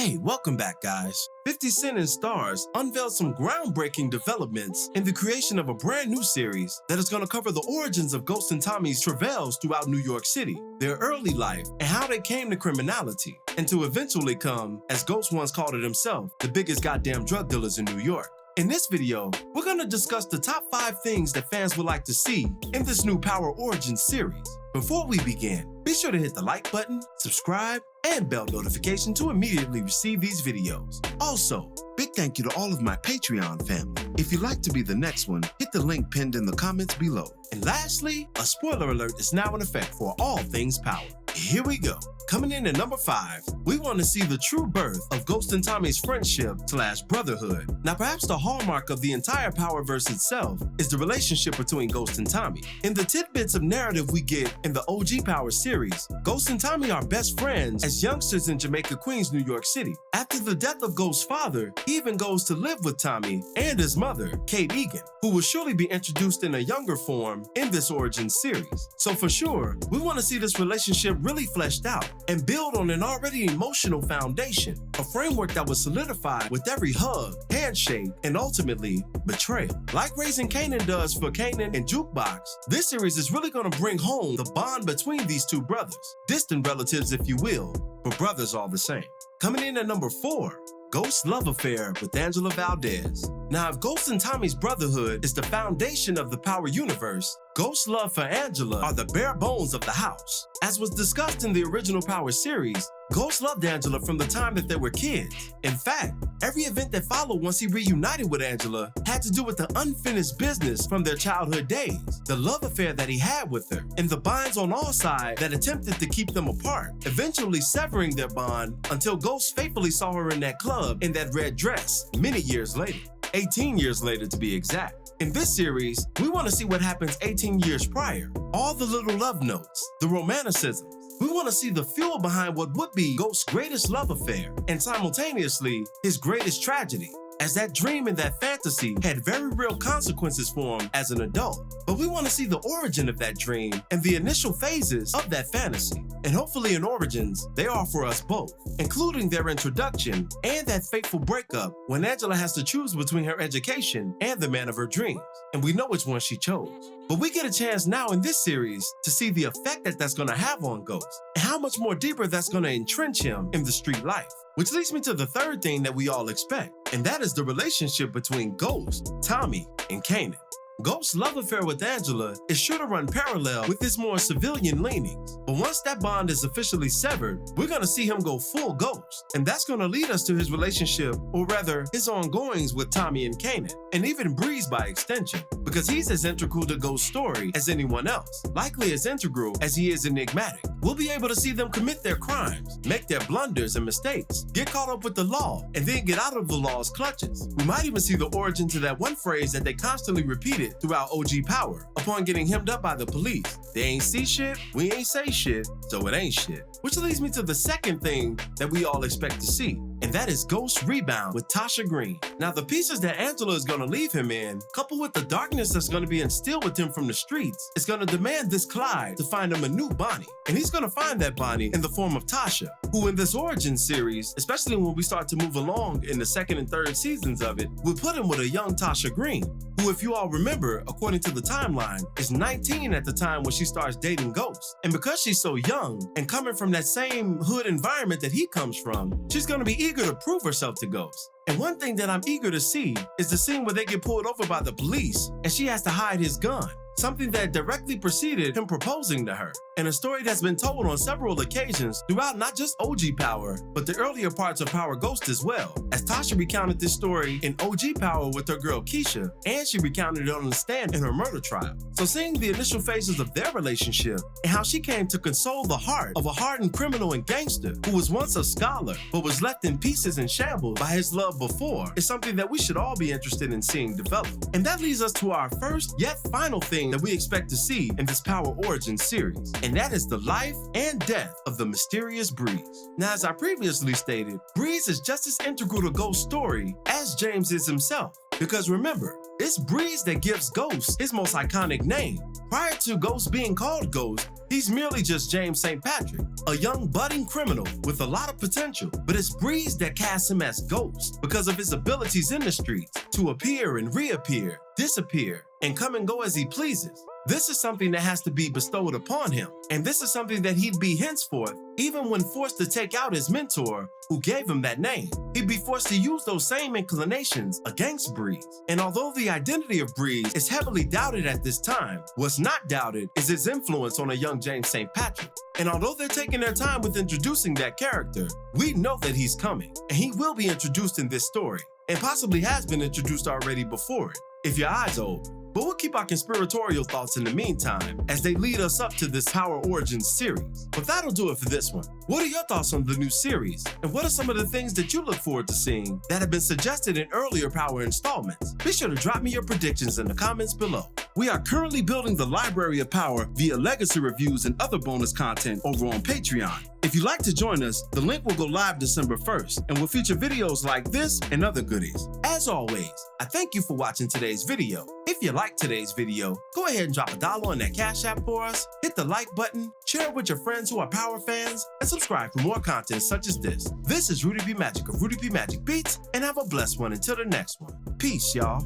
Hey, welcome back, guys. 50 Cent and Stars unveiled some groundbreaking developments in the creation of a brand new series that is going to cover the origins of Ghost and Tommy's travails throughout New York City, their early life, and how they came to criminality, and to eventually come, as Ghost once called it himself, the biggest goddamn drug dealers in New York. In this video, we're going to discuss the top 5 things that fans would like to see in this new Power Origins series. Before we begin, be sure to hit the like button, subscribe, and bell notification to immediately receive these videos. Also, big thank you to all of my Patreon family. If you'd like to be the next one, hit the link pinned in the comments below. And lastly, a spoiler alert is now in effect for all things Power. Here we go. Coming in at number 5, we want to see the true birth of Ghost and Tommy's friendship/brotherhood. Now, perhaps the hallmark of the entire Powerverse itself is the relationship between Ghost and Tommy. In the tidbits of narrative we get in the OG Power series, Ghost and Tommy are best friends as youngsters in Jamaica, Queens, New York City. After the death of Ghost's father, he even goes to live with Tommy and his mother, Kate Egan, who will surely be introduced in a younger form in this Origins series. So for sure, we want to see this relationship really fleshed out and build on an already emotional foundation, a framework that was solidified with every hug, handshake, and ultimately, betrayal. Like Raising Kanan does for Kanan and Jukebox, this series is really going to bring home the bond between these two brothers, distant relatives if you will, but brothers all the same. Coming in at number 4, Ghost's love affair with Angela Valdez. Now, if Ghost and Tommy's brotherhood is the foundation of the Power universe, Ghost's love for Angela are the bare bones of the house. As was discussed in the original Power series, Ghost loved Angela from the time that they were kids. In fact, every event that followed once he reunited with Angela had to do with the unfinished business from their childhood days, the love affair that he had with her, and the binds on all sides that attempted to keep them apart, eventually severing their bond until Ghost faithfully saw her in that club in that red dress many years later. 18 years later to be exact. In this series, we want to see what happens 18 years prior. All the little love notes, the romanticism. We want to see the fuel behind what would be Ghost's greatest love affair and simultaneously his greatest tragedy, as that dream and that fantasy had very real consequences for him as an adult. But we want to see the origin of that dream and the initial phases of that fantasy. And hopefully in Origins, they are for us both, including their introduction and that fateful breakup when Angela has to choose between her education and the man of her dreams. And we know which one she chose. But we get a chance now in this series to see the effect that that's going to have on Ghost and how much more deeper that's going to entrench him in the street life. Which leads me to the third thing that we all expect, and that is the relationship between Ghost, Tommy, and Kanan. Ghost's love affair with Angela is sure to run parallel with his more civilian leanings. But once that bond is officially severed, we're going to see him go full Ghost. And that's going to lead us to his relationship, or rather, his ongoings with Tommy and Kanan, and even Breeze by extension, because he's as integral to Ghost's story as anyone else, likely as integral as he is enigmatic. We'll be able to see them commit their crimes, make their blunders and mistakes, get caught up with the law, and then get out of the law's clutches. We might even see the origin to that one phrase that they constantly repeated throughout OG Power upon getting hemmed up by the police. They ain't see shit, we ain't say shit, so it ain't shit. Which leads me to the second thing that we all expect to see, and that is Ghost's rebound with Tasha Green. Now, the pieces that Angela is going to leave him in, coupled with the darkness that's going to be instilled with him from the streets, is going to demand this Clyde to find him a new Bonnie. And he's going to find that Bonnie in the form of Tasha, who in this Origin series, especially when we start to move along in the second and third seasons of it, will put him with a young Tasha Green, who, if you all remember, according to the timeline, is 19 at the time when she starts dating Ghost. And because she's so young and coming from that same hood environment that he comes from, she's going to be eager to prove herself to Ghost. And one thing that I'm eager to see is the scene where they get pulled over by the police and she has to hide his gun, something that directly preceded him proposing to her, and a story that's been told on several occasions throughout not just OG Power, but the earlier parts of Power Ghost as well, as Tasha recounted this story in OG Power with her girl Keisha, and she recounted it on the stand in her murder trial. So seeing the initial phases of their relationship and how she came to console the heart of a hardened criminal and gangster who was once a scholar but was left in pieces and shambles by his love before is something that we should all be interested in seeing develop. And that leads us to our first yet final thing that we expect to see in this Power Origins series, and that is the life and death of the mysterious Breeze. Now, as I previously stated, Breeze is just as integral to Ghost's story as James is himself, because remember, it's Breeze that gives Ghost his most iconic name, Prior to Ghost being called Ghost, he's merely just James St. Patrick, a young budding criminal with a lot of potential, but it's Breeze that casts him as Ghost because of his abilities in the streets to appear and reappear, disappear, and come and go as he pleases. This is something that has to be bestowed upon him, and this is something that he'd be henceforth, even when forced to take out his mentor who gave him that name. He'd be forced to use those same inclinations against Breeze. And although the identity of Breeze is heavily doubted at this time, what's not doubted is his influence on a young James St. Patrick. And although they're taking their time with introducing that character, we know that he's coming, and he will be introduced in this story, and possibly has been introduced already before it, if your eyes are open. But we'll keep our conspiratorial thoughts in the meantime as they lead us up to this Power Origins series. But that'll do it for this one. What are your thoughts on the new series? And what are some of the things that you look forward to seeing that have been suggested in earlier Power installments? Be sure to drop me your predictions in the comments below. We are currently building the Library of Power via legacy reviews and other bonus content over on Patreon. If you'd like to join us, the link will go live December 1st and will feature videos like this and other goodies. As always, I thank you for watching today's video. If you liked today's video, go ahead and drop $1 on that Cash App for us, hit the like button, share it with your friends who are Power fans, and subscribe for more content such as this. This is Rudy P. Magic of Rudy P. Magic Beats, and have a blessed one until the next one. Peace, y'all.